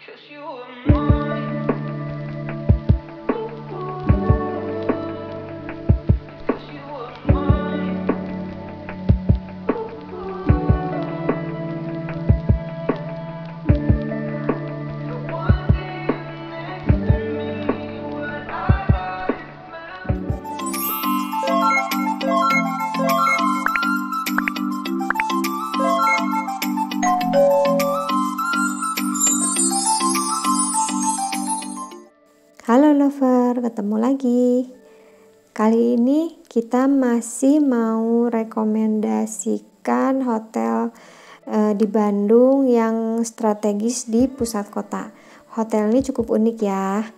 'Cause you were mine. 'Cause you were mine. The one day next to me, what I got is meant. Halo lover, ketemu lagi. Kali ini kita masih mau rekomendasikan hotel di Bandung yang strategis di pusat kota. Hotel ini cukup unik ya.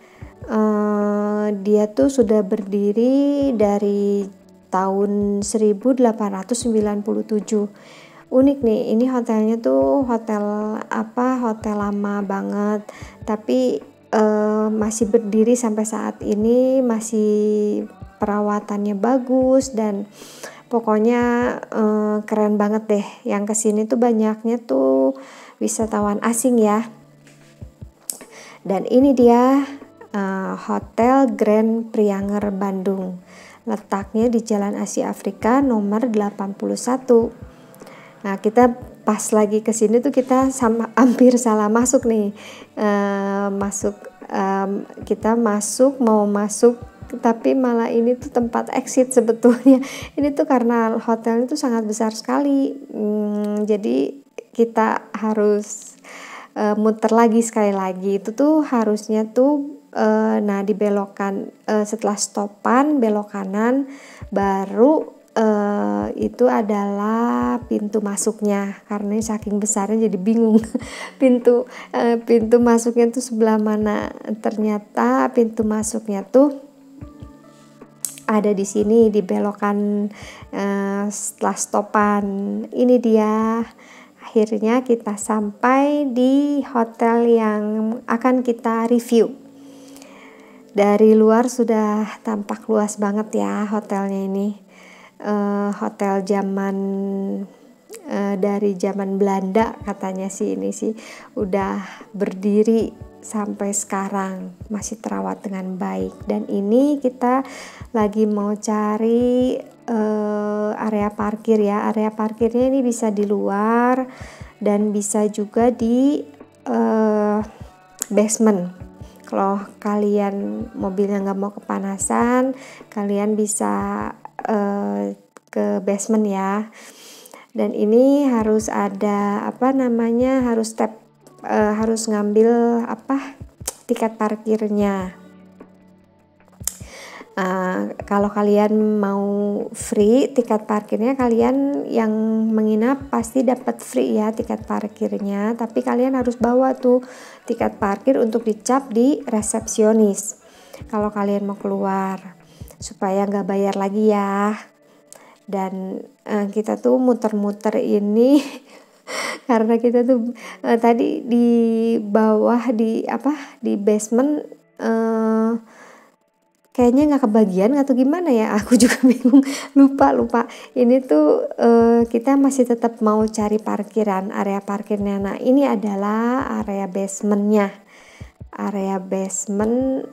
Dia tuh sudah berdiri dari tahun 1897. Unik nih, ini hotelnya tuh hotel lama banget, tapi masih berdiri sampai saat ini, masih perawatannya bagus dan pokoknya keren banget deh. Yang kesini tuh banyaknya tuh wisatawan asing ya. Dan ini dia Hotel Grand Prianger Bandung. Letaknya di Jalan Asia Afrika nomor 81. Nah, kita pas lagi ke sini tuh kita hampir salah masuk nih. Kita mau masuk tapi malah ini tuh tempat exit sebetulnya. Ini tuh karena hotelnya tuh sangat besar sekali. Jadi kita harus muter lagi sekali lagi. Itu tuh harusnya tuh di belokan setelah stopan belok kanan baru itu adalah pintu masuknya. Karena saking besarnya jadi bingung pintu masuknya tuh sebelah mana. Ternyata pintu masuknya tuh ada di sini di belokan setelah stopan. Ini dia, akhirnya kita sampai di hotel yang akan kita review. Dari luar sudah tampak luas banget ya hotelnya ini. Hotel dari zaman Belanda katanya sih, ini sih udah berdiri sampai sekarang, masih terawat dengan baik. Dan ini kita lagi mau cari area parkir ya. Area parkirnya ini bisa di luar dan bisa juga di basement. Kalau kalian mobilnya nggak mau kepanasan, kalian bisa ke basement ya. Dan ini harus ada harus ngambil tiket parkirnya. Kalau kalian mau free tiket parkirnya, kalian yang menginap pasti dapat free ya tiket parkirnya, tapi kalian harus bawa tuh tiket parkir untuk dicap di resepsionis kalau kalian mau keluar, supaya nggak bayar lagi ya. Dan kita tuh muter-muter ini karena kita tuh tadi di bawah di basement kayaknya nggak kebagian atau gimana ya, aku juga bingung, lupa. Ini tuh kita masih tetap mau cari parkiran, area parkirnya. Nah, ini adalah area basementnya. Area basement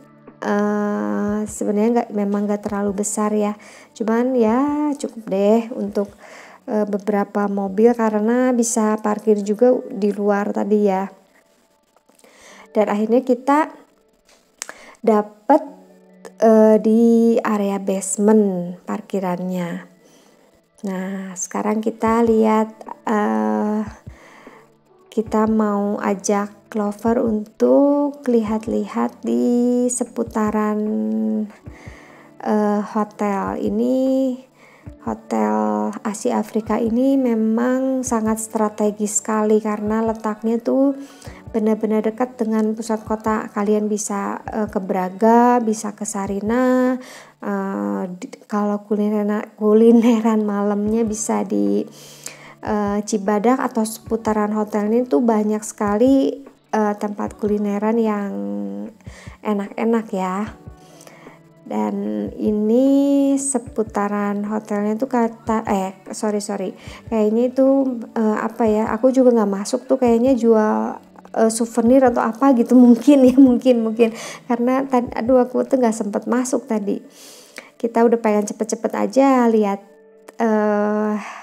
sebenarnya memang nggak terlalu besar ya, cuman ya cukup deh untuk beberapa mobil karena bisa parkir juga di luar tadi ya. Dan akhirnya kita dapat di area basement parkirannya. Nah, sekarang kita lihat, kita mau ajak lover untuk lihat-lihat di seputaran hotel ini. Hotel Asia Afrika ini memang sangat strategis sekali karena letaknya tuh benar-benar dekat dengan pusat kota. Kalian bisa ke Braga, bisa ke Sarina. Kalau kulineran malamnya bisa di Cibadak atau seputaran hotel ini tuh banyak sekali tempat kulineran yang enak-enak ya. Dan ini seputaran hotelnya tuh kayaknya itu aku juga nggak masuk tuh, kayaknya jual souvenir atau apa gitu mungkin ya, mungkin karena tadi aku tuh nggak sempet masuk tadi. Kita udah pengen cepet-cepet aja lihat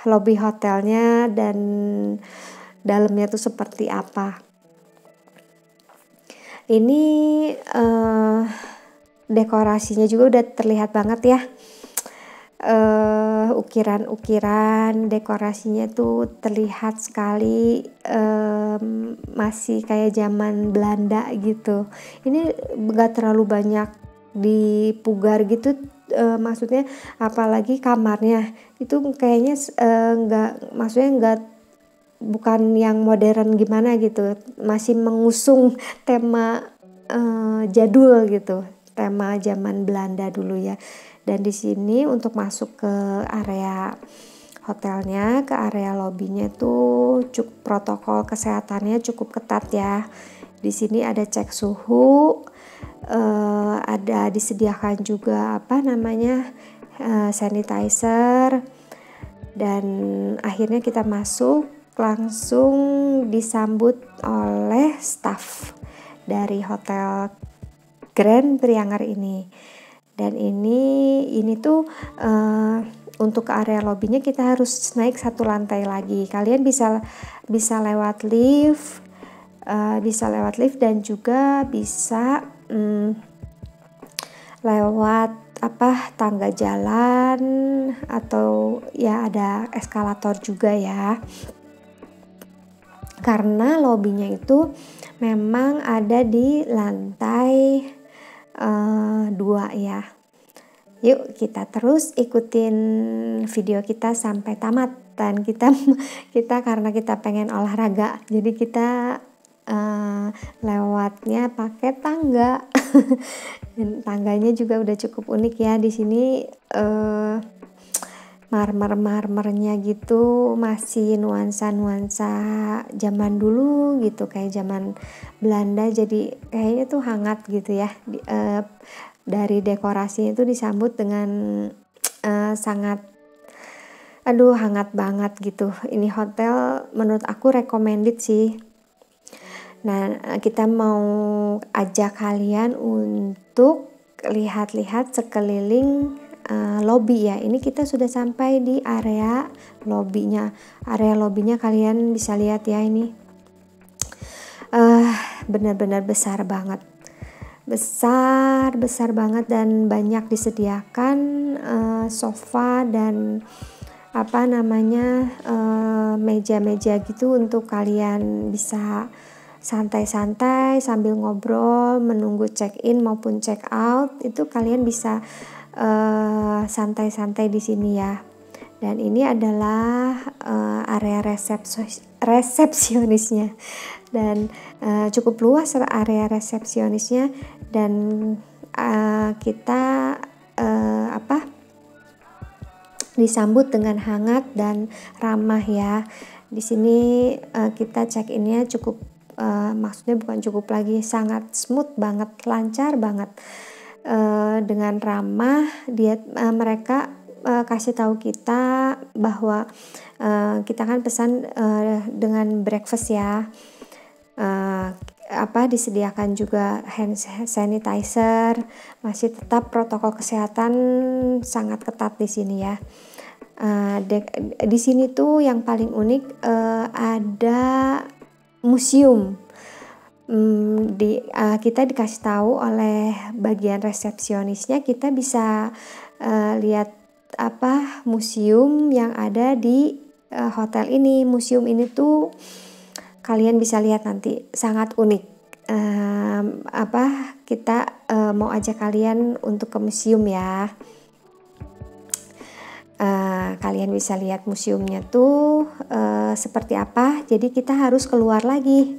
lobby hotelnya dan dalamnya tuh seperti apa. Ini dekorasinya juga udah terlihat banget ya. Ukiran-ukiran dekorasinya tuh terlihat sekali, masih kayak zaman Belanda gitu. Ini gak terlalu banyak dipugar gitu, maksudnya apalagi kamarnya itu kayaknya bukan yang modern gimana gitu, masih mengusung tema jadul gitu, tema zaman Belanda dulu ya. Dan di sini untuk masuk ke area hotelnya, ke area lobbynya tuh protokol kesehatannya cukup ketat ya. Di sini ada cek suhu, ada disediakan juga sanitizer, dan akhirnya kita masuk langsung disambut oleh staff dari hotel Grand Priangar ini. Dan ini tuh untuk ke area lobbynya kita harus naik satu lantai lagi. Kalian bisa lewat lift, dan juga bisa lewat tangga jalan, atau ya ada eskalator juga ya. Karena lobbynya itu memang ada di lantai 2 ya. Yuk kita terus ikutin video kita sampai tamat. Dan kita karena kita pengen olahraga, jadi kita lewatnya pakai tangga. Dan tangganya juga udah cukup unik ya. Di sini marmernya gitu masih nuansa zaman dulu gitu, kayak zaman Belanda, jadi kayaknya tuh hangat gitu ya. Dari dekorasinya itu disambut dengan sangat hangat banget gitu. Ini hotel menurut aku recommended sih. Nah, kita mau ajak kalian untuk lihat-lihat sekeliling lobby ya. Ini kita sudah sampai di area lobbynya. Area lobbynya kalian bisa lihat ya, ini benar-benar besar banget. Besar banget, dan banyak disediakan sofa dan meja-meja gitu untuk kalian bisa santai-santai sambil ngobrol menunggu check in maupun check out. Itu kalian bisa santai-santai di sini ya. Dan ini adalah area resepsionisnya, dan cukup luas area resepsionisnya, dan kita disambut dengan hangat dan ramah ya. Di sini kita check innya cukup maksudnya bukan cukup lagi, sangat smooth banget, lancar banget, dengan ramah. Mereka kasih tahu kita bahwa kita kan pesan dengan breakfast ya. Disediakan juga hand sanitizer, masih tetap protokol kesehatan sangat ketat di sini ya. Di sini tuh yang paling unik ada museum. Kita dikasih tahu oleh bagian resepsionisnya, kita bisa lihat museum yang ada di hotel ini. Museum ini tuh kalian bisa lihat nanti, sangat unik. Kita mau ajak kalian untuk ke museum ya. Kalian bisa lihat museumnya tuh seperti apa. Jadi kita harus keluar lagi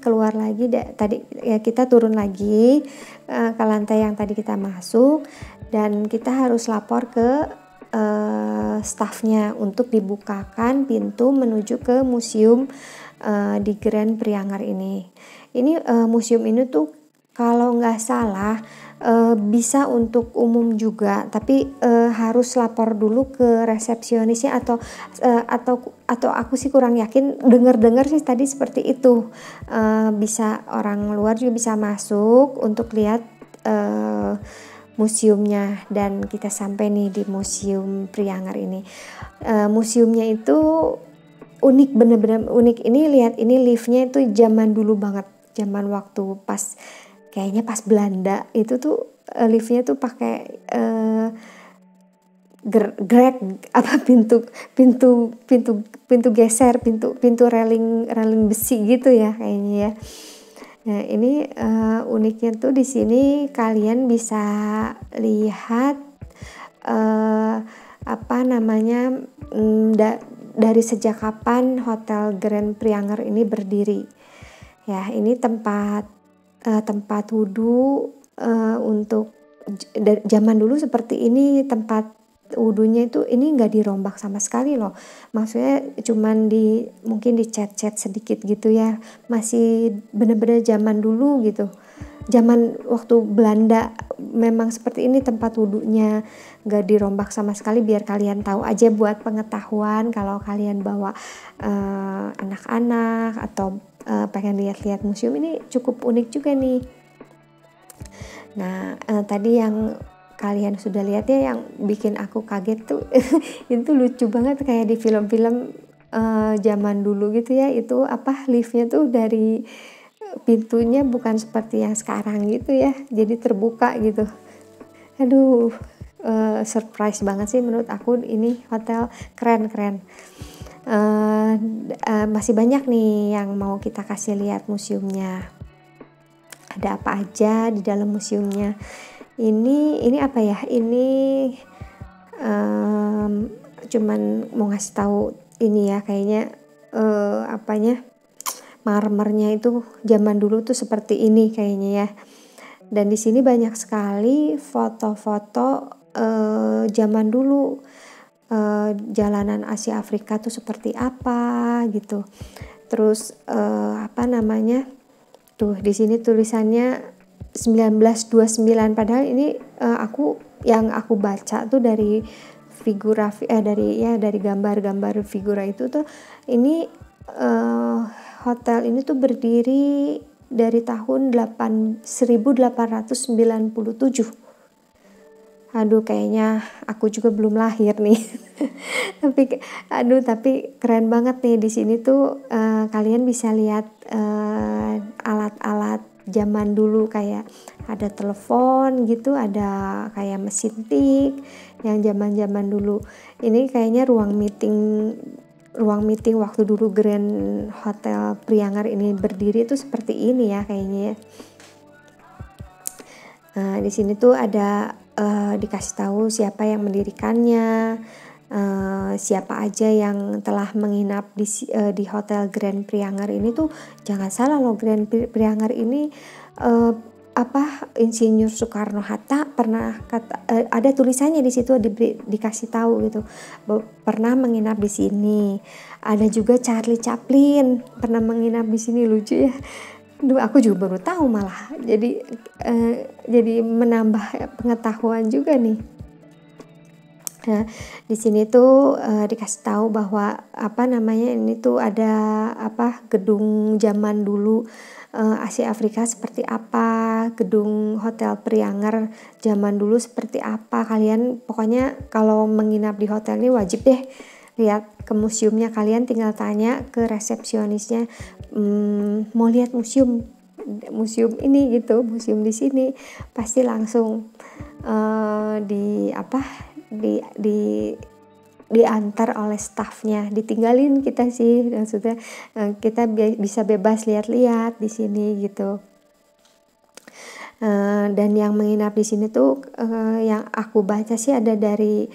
tadi ya, kita turun lagi ke lantai yang tadi kita masuk, dan kita harus lapor ke stafnya untuk dibukakan pintu menuju ke museum di Grand Priangar ini. Museum ini tuh kalau nggak salah bisa untuk umum juga, tapi harus lapor dulu ke resepsionisnya atau aku sih kurang yakin, dengar sih tadi seperti itu. Bisa orang luar juga bisa masuk untuk lihat museumnya. Dan kita sampai nih di Museum Priangar ini. Museumnya itu unik, bener-bener unik. Ini lihat, ini liftnya itu zaman dulu banget, zaman waktu kayaknya pas Belanda itu tuh liftnya tuh pakai grek apa pintu geser, pintu railing besi gitu ya kayaknya ya. Nah ini uniknya tuh di sini kalian bisa lihat dari sejak kapan Hotel Grand Priangar ini berdiri. Ya, ini tempat wudhu untuk zaman dulu seperti ini. Tempat wudhunya itu ini nggak dirombak sama sekali loh. Maksudnya cuman mungkin dicat-cat sedikit gitu ya. Masih bener-bener zaman dulu gitu. Zaman waktu Belanda memang seperti ini tempat wudhunya, nggak dirombak sama sekali. Biar kalian tahu aja buat pengetahuan kalau kalian bawa anak-anak atau pengen lihat-lihat museum ini, cukup unik juga nih. Nah tadi yang kalian sudah lihat ya, yang bikin aku kaget tuh itu lucu banget kayak di film-film zaman dulu gitu ya. Itu liftnya tuh dari pintunya bukan seperti yang sekarang gitu ya, jadi terbuka gitu. Aduh, surprise banget sih menurut aku, ini hotel keren. Masih banyak nih yang mau kita kasih lihat museumnya. Ada apa aja di dalam museumnya. Ini apa ya? Ini cuman mau ngasih tahu ini ya, kayaknya marmernya itu zaman dulu tuh seperti ini kayaknya ya. Dan di sini banyak sekali foto-foto zaman dulu, jalanan Asia Afrika tuh seperti apa gitu. Terus tuh di sini tulisannya 1929, padahal ini yang aku baca tuh dari dari gambar-gambar figura itu tuh, ini hotel ini tuh berdiri dari tahun 1897. Aduh, kayaknya aku juga belum lahir nih. tapi keren banget nih. Di sini tuh kalian bisa lihat alat-alat zaman dulu, kayak ada telepon gitu, ada kayak mesin tik yang zaman-zaman dulu. Ini kayaknya ruang meeting waktu dulu Grand Hotel Priangar ini berdiri itu seperti ini ya kayaknya ya. Di sini tuh ada dikasih tahu siapa yang mendirikannya, siapa aja yang telah menginap di Hotel Grand Priangar ini tuh. Jangan salah loh, Grand Priangar ini Insinyur Soekarno-Hatta pernah ada tulisannya di situ, dikasih tahu gitu, pernah menginap di sini. Ada juga Charlie Chaplin pernah menginap di sini, lucu ya. Duh, aku juga baru tahu malah. Jadi menambah pengetahuan juga nih. Nah, di sini tuh dikasih tahu bahwa ini tuh ada gedung zaman dulu Asia Afrika seperti apa, gedung Hotel Priangar zaman dulu seperti apa. Kalian pokoknya kalau menginap di hotel ini wajib deh lihat ke museumnya. Kalian tinggal tanya ke resepsionisnya, mau lihat museum ini gitu, museum di sini, pasti langsung diantar oleh stafnya, ditinggalin kita sih, maksudnya kita bisa bebas lihat-lihat di sini gitu. Dan yang menginap di sini tuh yang aku baca sih ada dari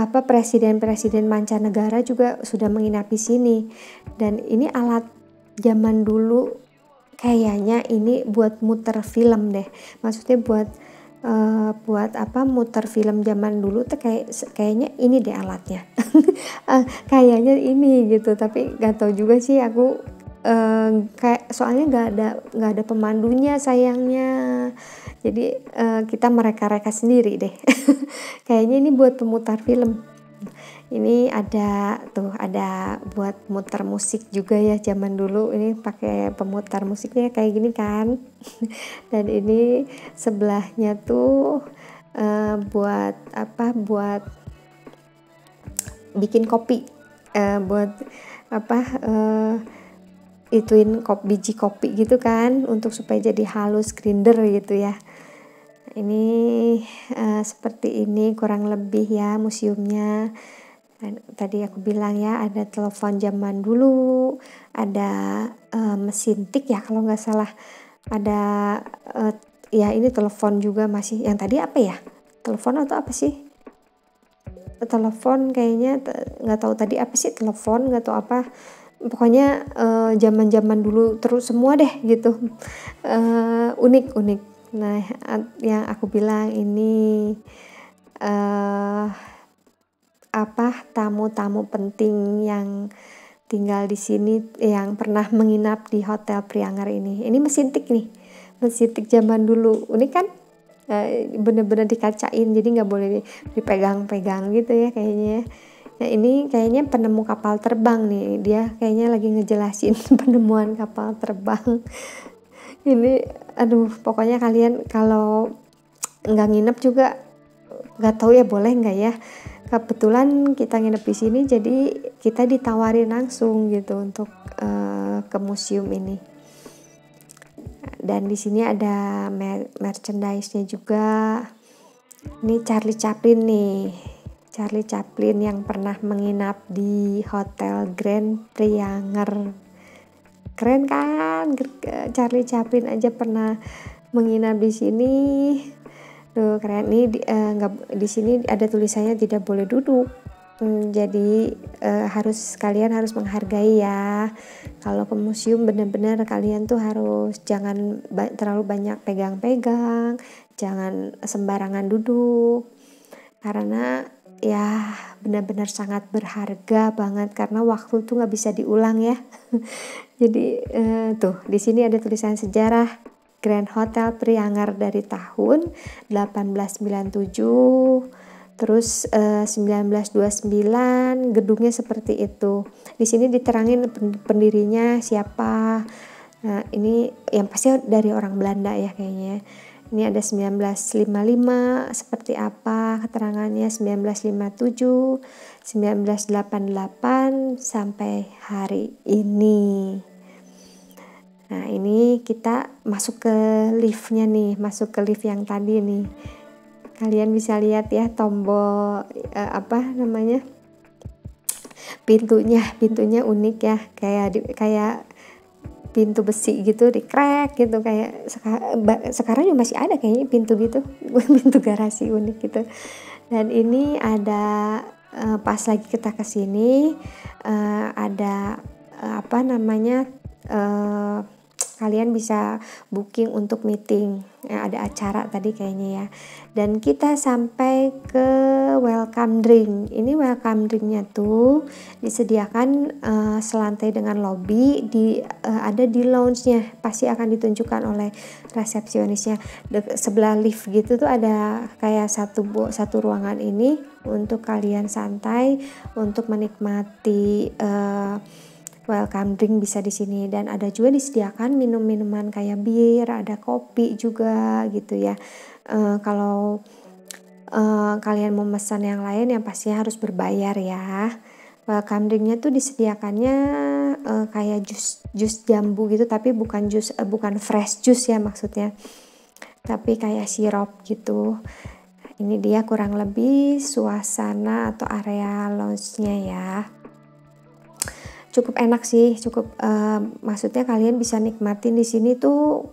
presiden-presiden mancanegara juga sudah menginap di sini. Dan ini alat zaman dulu, kayaknya ini buat muter film deh, maksudnya buat muter film zaman dulu tuh, kayaknya ini deh alatnya. Kayaknya ini gitu, tapi nggak tahu juga sih aku kayak soalnya nggak ada pemandunya sayangnya, jadi kita mereka-reka sendiri deh. Kayaknya ini buat pemutar film. Ini ada buat muter musik juga ya, zaman dulu ini pakai pemutar musiknya kayak gini kan. Dan ini sebelahnya tuh buat bikin kopi, buat ituin biji kopi gitu kan, untuk supaya jadi halus grinder gitu ya. Ini seperti ini kurang lebih ya museumnya. Dan tadi aku bilang ya, ada telepon zaman dulu, ada mesin tik ya kalau nggak salah, ada ya ini telepon juga masih. Yang tadi apa ya, telepon atau apa sih, telepon kayaknya, nggak tahu tadi apa sih, telepon nggak tahu apa, pokoknya zaman dulu terus semua deh gitu, unik. Nah, yang aku bilang ini tamu-tamu penting yang tinggal di sini, yang pernah menginap di Hotel Priangar ini. Ini mesin tik nih, mesin tik zaman dulu, unik kan? Bener-bener dikacain, jadi nggak boleh dipegang-pegang gitu ya kayaknya. Nah, ini kayaknya penemu kapal terbang nih, dia kayaknya lagi ngejelasin penemuan kapal terbang. Ini aduh, pokoknya kalian kalau nggak nginep juga nggak tahu ya boleh nggak ya. Kebetulan kita nginep di sini, jadi kita ditawarin langsung gitu untuk ke museum ini. Dan di sini ada merchandise-nya juga. Ini Charlie Chaplin nih, Charlie Chaplin yang pernah menginap di Hotel Grand Priangar. Keren kan, Charlie Chaplin aja pernah menginap di sini. Tuh keren nih. Di sini ada tulisannya tidak boleh duduk. Jadi kalian harus menghargai ya. Kalau ke museum benar-benar kalian tuh harus jangan terlalu banyak pegang-pegang, jangan sembarangan duduk, karena ya benar-benar sangat berharga banget, karena waktu tuh nggak bisa diulang ya. Jadi tuh di sini ada tulisan sejarah Grand Hotel Priangar dari tahun 1897. Terus 1929 gedungnya seperti itu. Di sini diterangin pendirinya siapa. Nah, ini yang pasti dari orang Belanda ya kayaknya. Ini ada 1955 seperti apa keterangannya, 1957, 1988 sampai hari ini. Nah, ini kita masuk ke liftnya nih, masuk ke lift yang tadi nih. Kalian bisa lihat ya tombol pintunya unik ya, kayak pintu besi gitu di crack gitu, kayak sekarang juga masih ada kayaknya pintu gitu. Pintu garasi unik gitu. Dan ini ada pas lagi kita kesini ada kalian bisa booking untuk meeting, ada acara tadi kayaknya ya. Dan kita sampai ke welcome drink. Ini welcome drinknya tuh disediakan selantai dengan lobby, ada di lounge-nya, pasti akan ditunjukkan oleh resepsionisnya. Sebelah lift gitu tuh ada kayak satu ruangan ini untuk kalian santai, untuk menikmati welcome drink bisa di sini. Dan ada juga disediakan minum-minuman kayak bir, ada kopi juga gitu ya. Kalau kalian mau pesan yang lain yang pastinya harus berbayar ya. Welcome drinknya tuh disediakannya kayak jus jambu gitu, tapi bukan fresh juice ya maksudnya, tapi kayak sirup gitu. Ini dia kurang lebih suasana atau area lounge-nya ya. Cukup enak sih, maksudnya kalian bisa nikmatin di sini tuh.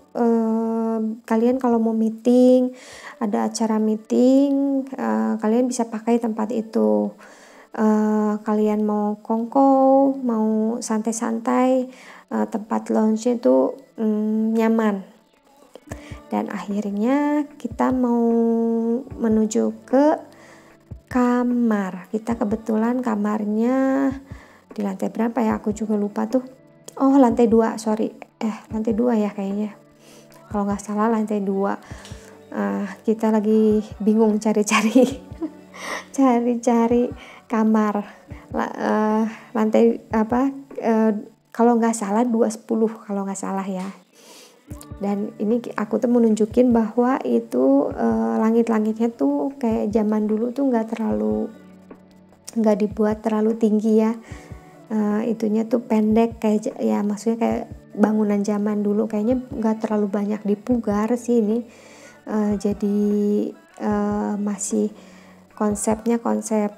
Kalian kalau mau meeting, ada acara meeting, kalian bisa pakai tempat itu. Kalian mau kongko, mau santai-santai, tempat lounge-nya tuh nyaman. Dan akhirnya kita mau menuju ke kamar. Kita kebetulan kamarnya di lantai berapa ya, aku juga lupa tuh. Oh, lantai 2, sorry. Lantai 2 ya kayaknya. Kalau nggak salah lantai 2. Kita lagi bingung cari-cari cari-cari kamar. Lantai apa? Kalau nggak salah 210 kalau nggak salah ya. Dan ini aku tuh menunjukin bahwa itu langit-langitnya tuh kayak zaman dulu tuh nggak dibuat terlalu tinggi ya. Itunya tuh pendek kayak ya, maksudnya kayak bangunan zaman dulu, kayaknya nggak terlalu banyak dipugar sih ini. Jadi masih konsepnya konsep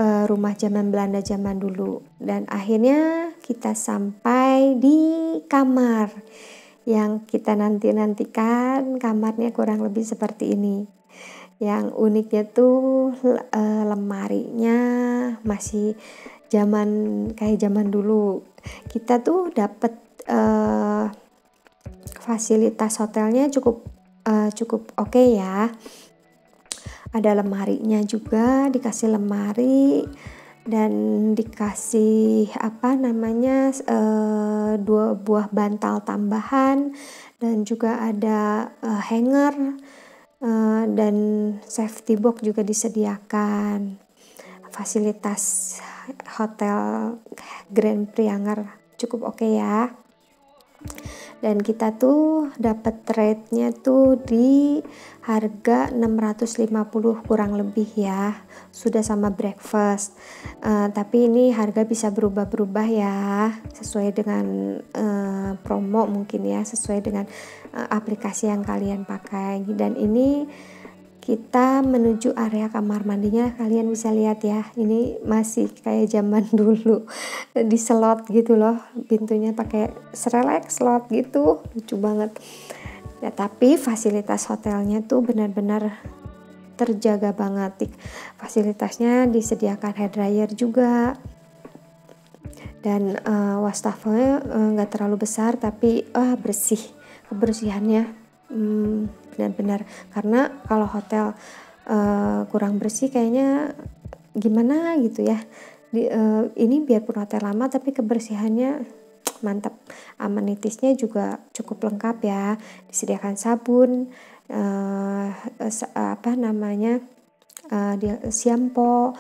rumah zaman Belanda zaman dulu. Dan akhirnya kita sampai di kamar yang kita nantikan. Kamarnya kurang lebih seperti ini. Yang uniknya tuh lemarinya masih kayak zaman dulu. Kita tuh dapet fasilitas hotelnya cukup oke ya. Ada lemarinya juga, dikasih lemari dan dikasih 2 buah bantal tambahan, dan juga ada hanger, dan safety box juga disediakan. Fasilitas hotel Grand Prianger cukup oke ya. Dan kita tuh dapat rate-nya tuh di harga 650 kurang lebih ya, sudah sama breakfast. Tapi ini harga bisa berubah-berubah ya, sesuai dengan promo mungkin ya, sesuai dengan aplikasi yang kalian pakai. Dan ini kita menuju area kamar mandinya, kalian bisa lihat ya, ini masih kayak zaman dulu, di slot gitu loh, pintunya pakai serelek slot gitu, lucu banget ya. Tapi fasilitas hotelnya tuh benar-benar terjaga banget. Fasilitasnya disediakan hair dryer juga, dan wastafelnya nggak terlalu besar tapi bersih, kebersihannya benar-benar. Karena kalau hotel kurang bersih kayaknya gimana gitu ya. Ini biarpun hotel lama tapi kebersihannya mantap. Amenitisnya juga cukup lengkap ya, disediakan sabun, shampoo,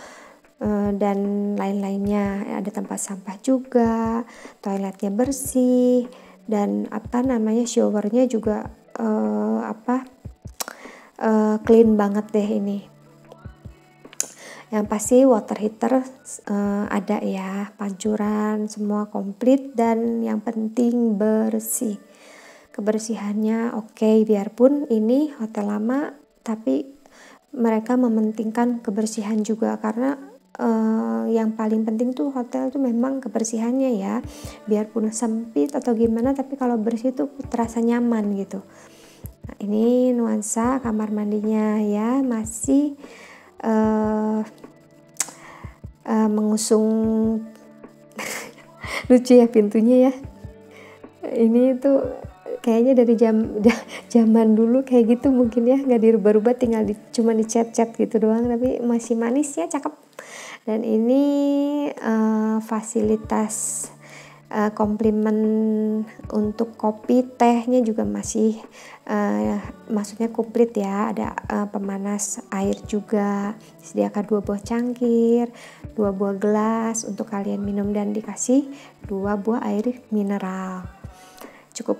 dan lain-lainnya. Ada tempat sampah juga, toiletnya bersih, dan showernya juga clean banget deh ini. Yang pasti water heater ada ya, pancuran semua komplit, dan yang penting bersih. Kebersihannya oke, biarpun ini hotel lama tapi mereka mementingkan kebersihan juga, karena yang paling penting tuh hotel tuh memang kebersihannya ya. Biarpun sempit atau gimana, tapi kalau bersih tuh terasa nyaman gitu. Nah, ini nuansa kamar mandinya ya, masih mengusung lucu ya pintunya ya. Ini tuh kayaknya dari zaman dulu kayak gitu mungkin ya, nggak dirubah-rubah, tinggal cuma dicat-cat gitu doang, tapi masih manis ya, cakep. Dan ini fasilitas komplimen untuk kopi, tehnya juga masih maksudnya komplit ya. Ada pemanas air juga, disediakan 2 buah cangkir, 2 buah gelas untuk kalian minum, dan dikasih 2 buah air mineral. Cukup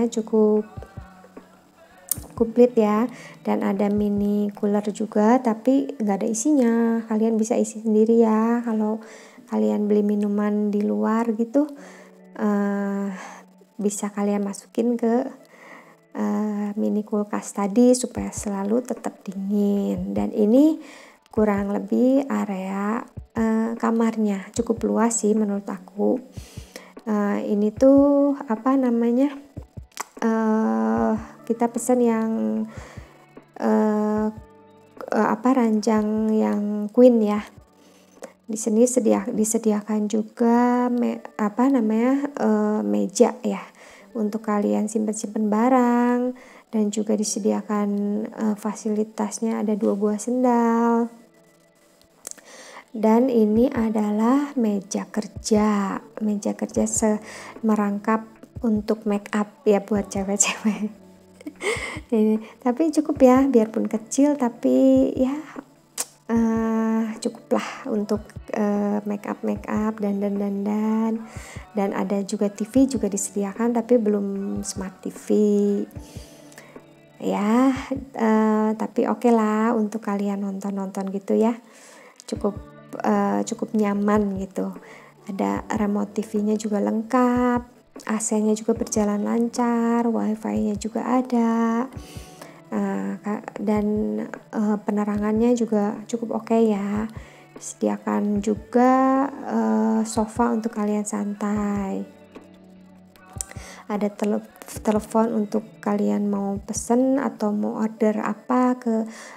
cukup komplit ya. Dan ada mini cooler juga, tapi nggak ada isinya, kalian bisa isi sendiri ya kalau kalian beli minuman di luar gitu. Bisa kalian masukin ke mini kulkas tadi supaya selalu tetap dingin. Dan ini kurang lebih area kamarnya cukup luas sih menurut aku. Ini tuh kita pesan yang ranjang yang queen ya. Di sini disediakan juga meja ya untuk kalian simpen barang, dan juga disediakan fasilitasnya ada 2 buah sendal. Dan ini adalah meja kerja merangkap untuk make up ya buat cewek-cewek. Ini tapi cukup ya, biarpun kecil tapi ya cukuplah untuk make up dan ada juga TV juga disediakan tapi belum smart TV ya, tapi oke lah untuk kalian nonton gitu ya, cukup nyaman gitu. Ada remote TV-nya juga lengkap, AC-nya juga berjalan lancar, WiFi-nya juga ada. Dan penerangannya juga cukup oke ya. Disediakan juga sofa untuk kalian santai. Ada telepon untuk kalian mau pesen atau mau order apa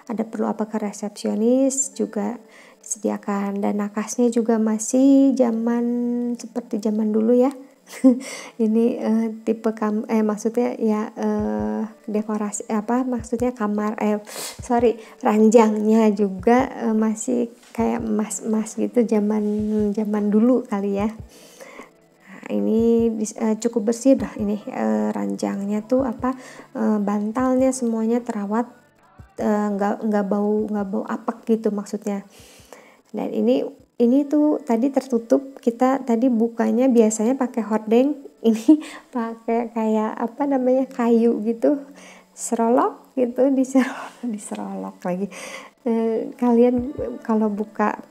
ada perlu apa ke resepsionis juga disediakan. Dan nakasnya juga masih seperti zaman dulu ya. Ini tipe maksudnya ya dekorasi maksudnya ranjangnya juga masih kayak emas gitu zaman dulu kali ya. Nah, ini cukup bersih dah ini, ranjangnya tuh bantalnya semuanya terawat, nggak bau apek gitu maksudnya. Dan ini tuh tadi tertutup, kita tadi bukanya biasanya pakai hordeng, ini pakai kayak kayu gitu, serolok gitu, diserolok lagi. Kalian kalau buka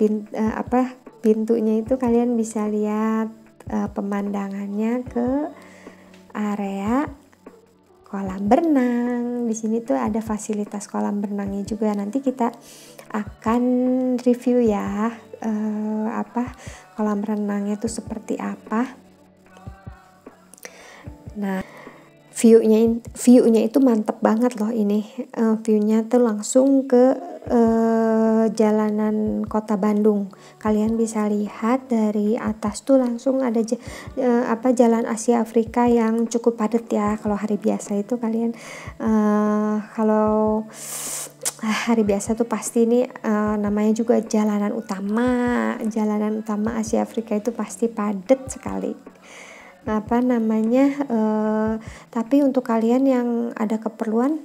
pintunya itu kalian bisa lihat pemandangannya ke area kolam berenang. Di sini tuh ada fasilitas kolam berenangnya juga. Nanti kita akan review ya kolam renangnya tuh seperti apa. Nah, view-nya itu mantep banget loh ini. View-nya tuh langsung ke jalanan kota Bandung. Kalian bisa lihat dari atas tuh langsung ada jalan Asia Afrika yang cukup padat ya. Kalau hari biasa itu kalian kalau hari biasa tuh pasti ini namanya juga jalanan utama Asia Afrika itu pasti padat sekali. Tapi untuk kalian yang ada keperluan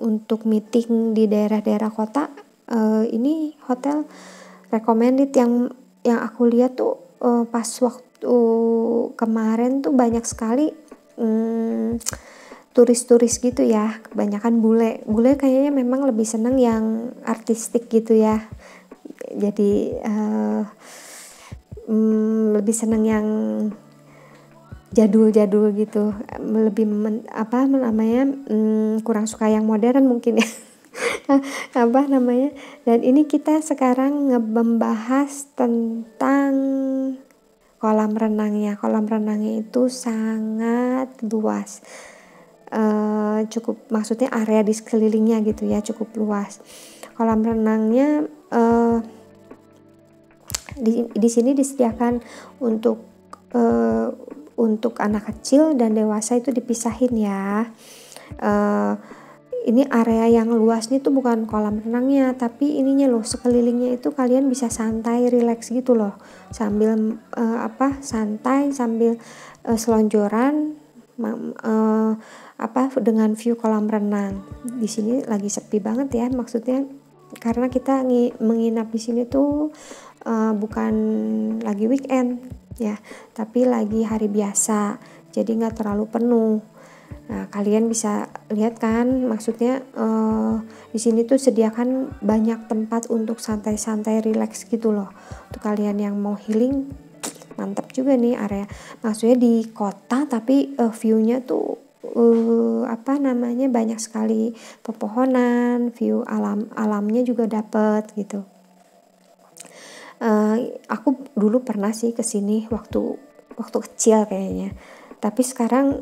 untuk meeting di daerah-daerah kota, ini hotel recommended. Yang aku lihat tuh pas waktu kemarin tuh banyak sekali turis-turis gitu ya, kebanyakan bule kayaknya memang lebih seneng yang artistik gitu ya, jadi lebih seneng yang jadul gitu, lebih kurang suka yang modern mungkin ya. Dan ini kita sekarang membahas tentang kolam renangnya itu sangat luas, maksudnya area di sekelilingnya gitu ya, cukup luas. Kolam renangnya di sini disediakan untuk anak kecil dan dewasa itu dipisahin ya. Ini area yang luasnya tuh bukan kolam renangnya, tapi ininya loh, sekelilingnya itu kalian bisa santai, relax gitu loh, sambil santai sambil selonjoran dengan view kolam renang. Di sini lagi sepi banget ya, maksudnya karena kita menginap di sini tuh bukan lagi weekend ya, tapi lagi hari biasa, jadi nggak terlalu penuh. Nah, kalian bisa lihat kan, maksudnya di sini tuh sediakan banyak tempat untuk santai-santai, relax gitu loh. Untuk kalian yang mau healing, mantap juga nih area. Maksudnya di kota tapi view-nya tuh banyak sekali pepohonan, view alamnya juga dapet gitu. Aku dulu pernah sih kesini waktu kecil kayaknya, tapi sekarang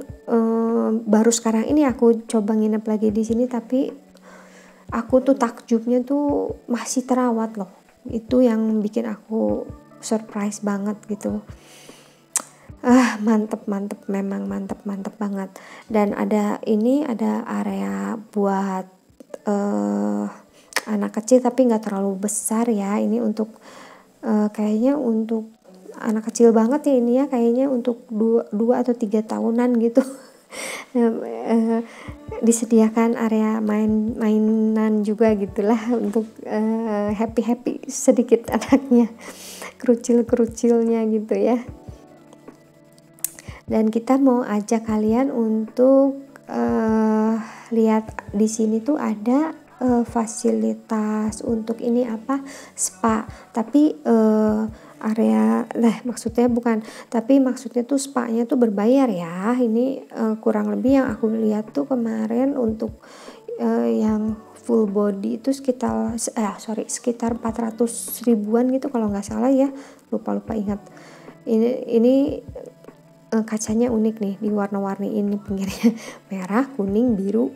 baru sekarang ini aku coba nginep lagi di sini, tapi aku tuh takjubnya tuh masih terawat loh. Itu yang bikin aku surprise banget gitu. Mantep memang mantep banget. Dan ada area buat anak kecil tapi nggak terlalu besar ya. Ini untuk kayaknya untuk anak kecil banget ya ini ya, kayaknya untuk 2 atau 3 tahunan gitu. Disediakan area mainan juga gitulah untuk happy sedikit anaknya, kerucil-kerucilnya gitu ya. Dan kita mau ajak kalian untuk lihat di sini tuh ada fasilitas untuk ini apa, spa, tapi area maksudnya bukan, tapi maksudnya tuh spa-nya tuh berbayar ya. Ini kurang lebih yang aku lihat tuh kemarin untuk yang full body itu sekitar 400 ribuan gitu kalau nggak salah ya, lupa ingat. Ini kacanya unik nih, diwarna-warni ini pinggirnya merah, kuning, biru.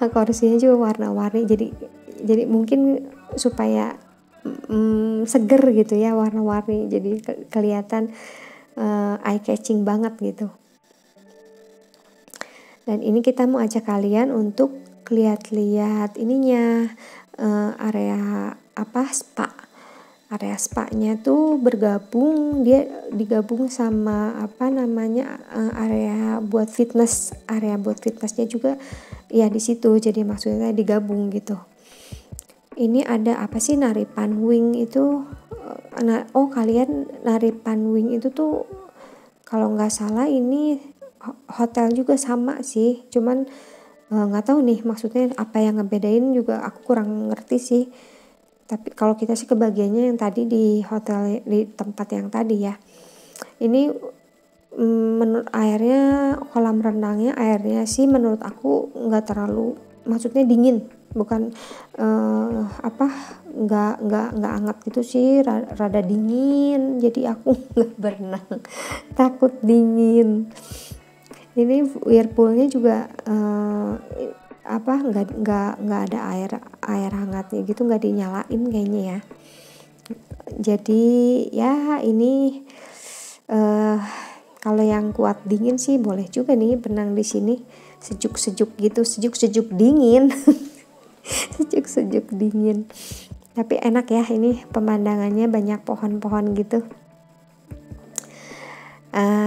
Kursinya juga warna-warni, jadi mungkin supaya seger gitu ya, warna-warni, jadi kelihatan eye catching banget gitu. Dan ini kita mau ajak kalian untuk lihat-lihat ininya, area apa, spa. Area spa-nya tuh dia digabung sama apa namanya, area buat fitness. Area buat fitnessnya juga ya di situ, jadi maksudnya digabung gitu. Ini ada apa sih, Naripan Wing itu, kalian Naripan Wing itu tuh kalau nggak salah ini hotel juga sama sih, cuman nggak tahu nih maksudnya apa yang ngebedain juga aku kurang ngerti sih. Tapi kalau kita sih kebagiannya yang tadi di hotel, di tempat yang tadi ya. Ini menurut airnya, kolam renangnya airnya sih menurut aku nggak terlalu, maksudnya dingin, bukan nggak hangat gitu sih, rada dingin, jadi aku nggak berenang, takut dingin. Ini whirlpoolnya juga nggak ada air hangatnya gitu, nggak dinyalain kayaknya ya. Jadi ya ini kalau yang kuat dingin sih boleh juga nih berenang di sini, sejuk gitu, sejuk dingin. sejuk dingin, tapi enak ya, ini pemandangannya banyak pohon-pohon gitu.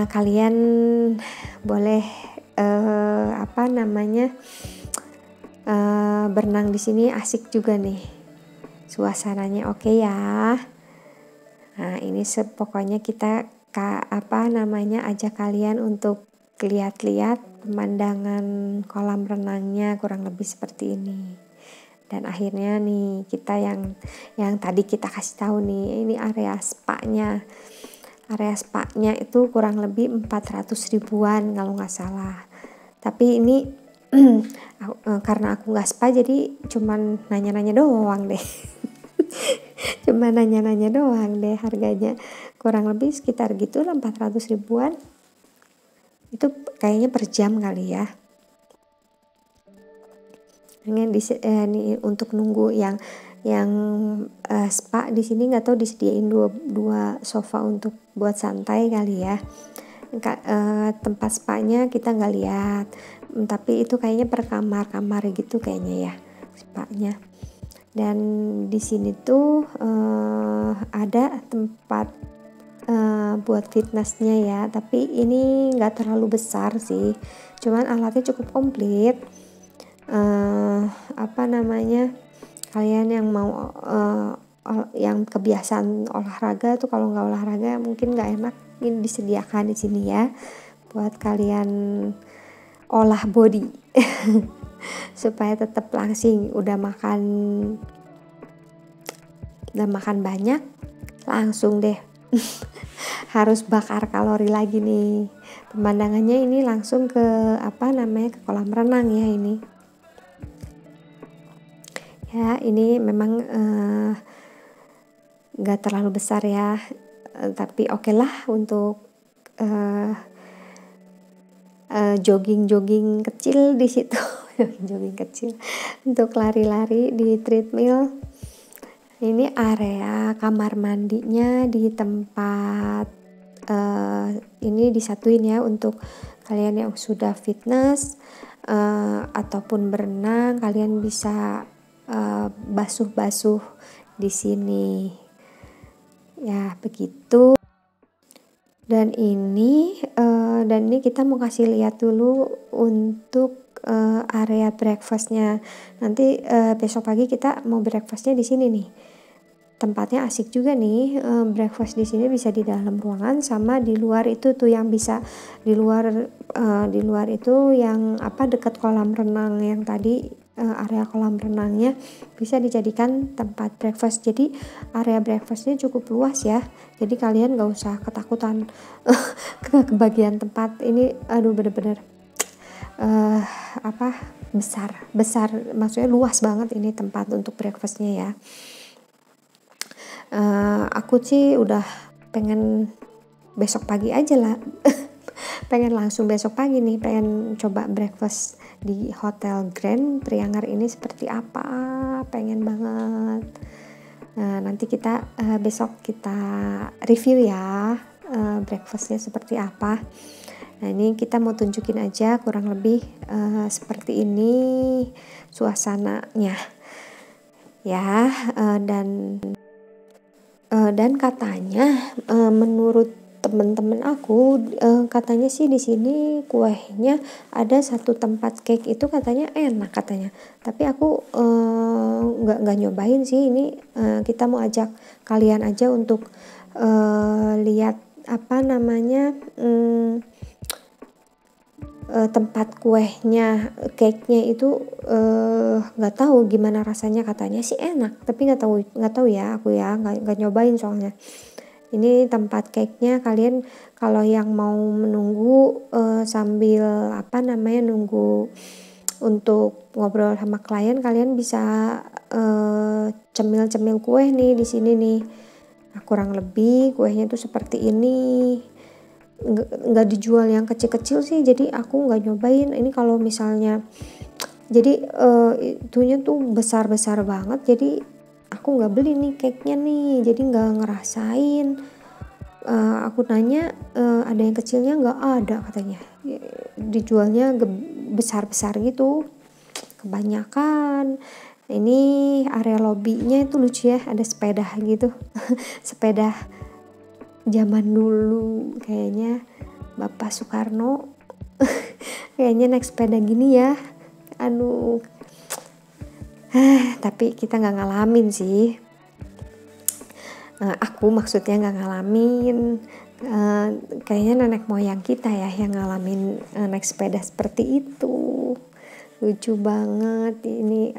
Kalian boleh berenang di sini, asik juga nih suasananya, oke ya. Nah ini pokoknya kita ajak kalian untuk lihat-lihat pemandangan kolam renangnya kurang lebih seperti ini. Dan akhirnya nih kita yang tadi kita kasih tahu nih, ini area spa-nya. Area spa-nya itu kurang lebih 400 ribuan kalau nggak salah. Tapi ini karena aku nggak spa, jadi cuman nanya-nanya doang deh. Cuma nanya-nanya doang deh, harganya kurang lebih sekitar gitu lah, 400 ribuan. Itu kayaknya per jam kali ya. Ini untuk nunggu yang spa di sini, nggak tahu disediain dua sofa untuk buat santai kali ya. Tempat spa-nya kita nggak lihat, tapi itu kayaknya per kamar gitu kayaknya ya spa-nya. Dan di sini tuh ada tempat buat fitnessnya ya, tapi ini nggak terlalu besar sih, cuman alatnya cukup komplit. Kalian yang mau yang kebiasaan olahraga tuh, kalau nggak olahraga mungkin nggak enak, ini disediakan di sini ya buat kalian olah body supaya tetap langsing. Udah makan banyak, langsung deh harus bakar kalori lagi nih. Pemandangannya ini langsung ke ke kolam renang ya ini. Ya ini memang nggak terlalu besar ya, tapi oke lah untuk jogging kecil di situ. Jogging kecil untuk lari-lari di treadmill. Ini area kamar mandinya di tempat ini disatuin ya, untuk kalian yang sudah fitness ataupun berenang, kalian bisa basuh-basuh di sini. Ya, begitu. Dan ini kita mau kasih lihat dulu untuk area breakfastnya. Nanti besok pagi kita mau breakfastnya di sini nih. Tempatnya asik juga nih, breakfast di sini bisa di dalam ruangan sama di luar itu tuh yang bisa di luar itu yang dekat kolam renang yang tadi, area kolam renangnya bisa dijadikan tempat breakfast. Jadi area breakfastnya cukup luas ya. Jadi kalian gak usah ketakutan ke bagian tempat ini. Aduh, bener-bener besar maksudnya luas banget ini tempat untuk breakfastnya ya. Aku sih udah pengen besok pagi aja lah pengen langsung besok pagi nih, pengen coba breakfast di Hotel Grand Priangar ini seperti apa, pengen banget. Nanti kita besok kita review ya breakfastnya seperti apa. Nah, ini kita mau tunjukin aja kurang lebih seperti ini suasananya ya. Dan katanya menurut temen-temen aku katanya sih di sini kuehnya ada satu tempat cake itu katanya enak katanya. Tapi aku nggak nyobain sih ini. Kita mau ajak kalian aja untuk lihat tempat kuehnya, cake-nya itu nggak tahu gimana rasanya, katanya sih enak tapi nggak tahu ya, aku ya nggak nyobain soalnya. Ini tempat cake-nya, kalian kalau yang mau menunggu sambil nunggu untuk ngobrol sama klien, kalian bisa cemil-cemil kue nih di sini nih. Nah, kurang lebih kuehnya tuh seperti ini. Nggak dijual yang kecil-kecil sih, jadi aku nggak nyobain. Ini kalau misalnya jadi itunya tuh besar-besar banget, jadi aku nggak beli nih cake-nya nih, jadi nggak ngerasain. Aku nanya ada yang kecilnya, nggak ada katanya, dijualnya besar-besar gitu kebanyakan. Ini area lobbynya itu lucu ya, ada sepeda gitu sepeda zaman dulu kayaknya Bapak Soekarno kayaknya naik sepeda gini ya. Aduh, tapi kita nggak ngalamin sih. Aku maksudnya nggak ngalamin. Kayaknya nenek moyang kita ya yang ngalamin naik sepeda seperti itu. Lucu banget ini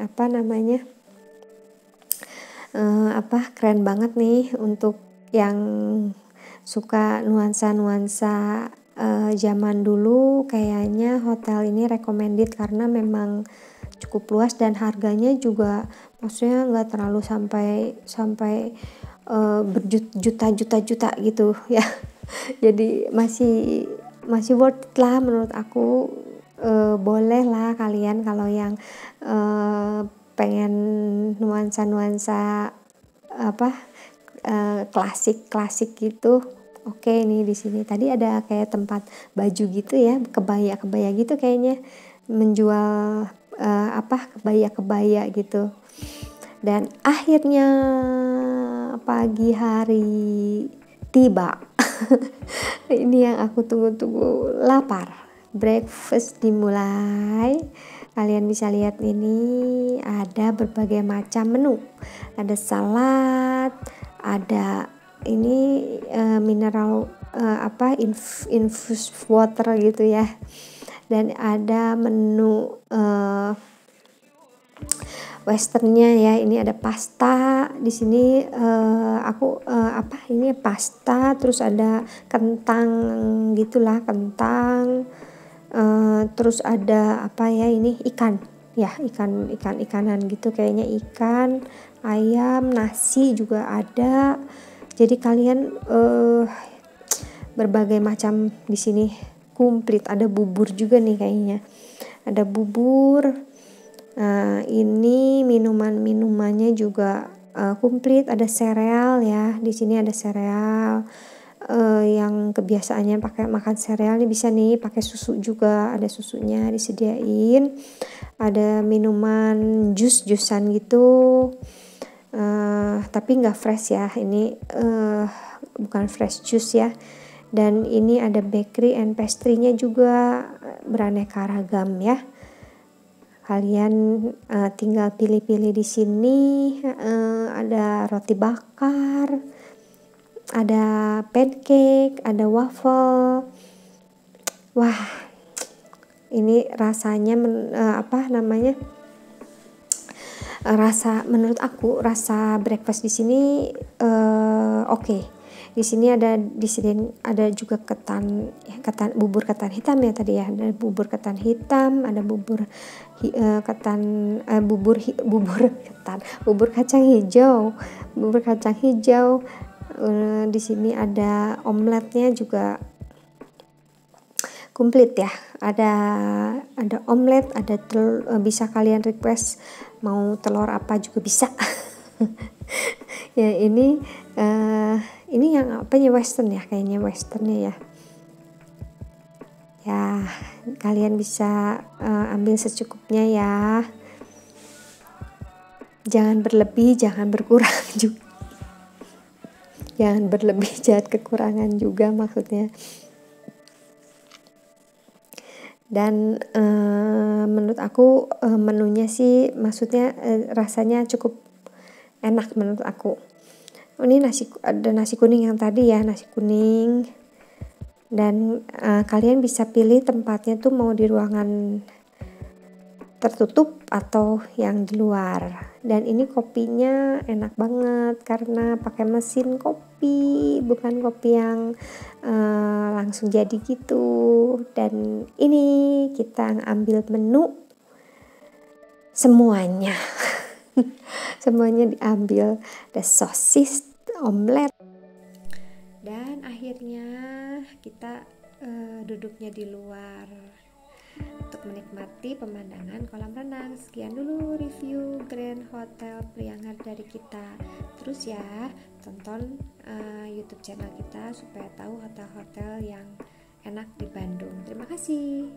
keren banget nih untuk yang suka nuansa-nuansa zaman dulu. Kayaknya hotel ini recommended karena memang cukup luas dan harganya juga maksudnya nggak terlalu sampai berjuta-juta gitu ya. Jadi masih worth it lah menurut aku. Boleh lah kalian kalau yang pengen nuansa klasik gitu. Oke, nih di sini tadi ada kayak tempat baju gitu ya, kebaya gitu kayaknya, menjual kebaya gitu. Dan akhirnya pagi hari tiba. Ini yang aku tunggu-tunggu, lapar. Breakfast dimulai. Kalian bisa lihat ini ada berbagai macam menu. Ada salad, ada ini mineral infused water gitu ya. Dan ada menu westernnya ya. Ini ada pasta di sini. Ini pasta, terus ada kentang gitulah, kentang. Terus ada ini ikan ya, ikanan gitu kayaknya, ikan, ayam, nasi juga ada. Jadi kalian berbagai macam di sini komplit. Ada bubur juga nih kayaknya, ada bubur. Ini minumannya juga komplit, ada sereal ya, di sini ada sereal, yang kebiasaannya pakai makan sereal nih bisa nih pakai susu juga, ada susunya disediain, ada minuman jus-jusan gitu, tapi nggak fresh ya, ini bukan fresh juice ya. Dan ini ada bakery and pastry-nya juga beraneka ragam ya. Kalian tinggal pilih-pilih di sini. Ada roti bakar, ada pancake, ada waffle. Wah, ini rasanya rasa menurut aku rasa breakfast di sini oke. Di sini ada juga bubur ketan hitam ya tadi ya. Ada bubur ketan hitam, ada bubur kacang hijau. Bubur kacang hijau. Di sini ada omeletnya juga komplit ya. Ada omelet, ada telur, bisa kalian request mau telur apa juga bisa. Ya ini yang apanya western ya, kayaknya westernnya ya. Ya kalian bisa ambil secukupnya ya. Jangan berlebih, jangan berkurang juga. Jangan berlebih, jangan kekurangan juga maksudnya. Dan menurut aku menunya sih maksudnya rasanya cukup enak menurut aku. Ini ada nasi kuning yang tadi ya, nasi kuning. Dan kalian bisa pilih tempatnya tuh mau di ruangan tertutup atau yang di luar. Dan ini kopinya enak banget karena pakai mesin kopi, bukan kopi yang langsung jadi gitu. Dan ini kita ambil menu semuanya. Semuanya diambil, ada sosis, omelet. Dan akhirnya kita duduknya di luar untuk menikmati pemandangan kolam renang. Sekian dulu review Grand Hotel Priangar dari kita. Terus ya tonton YouTube channel kita supaya tahu hotel-hotel yang enak di Bandung. Terima kasih.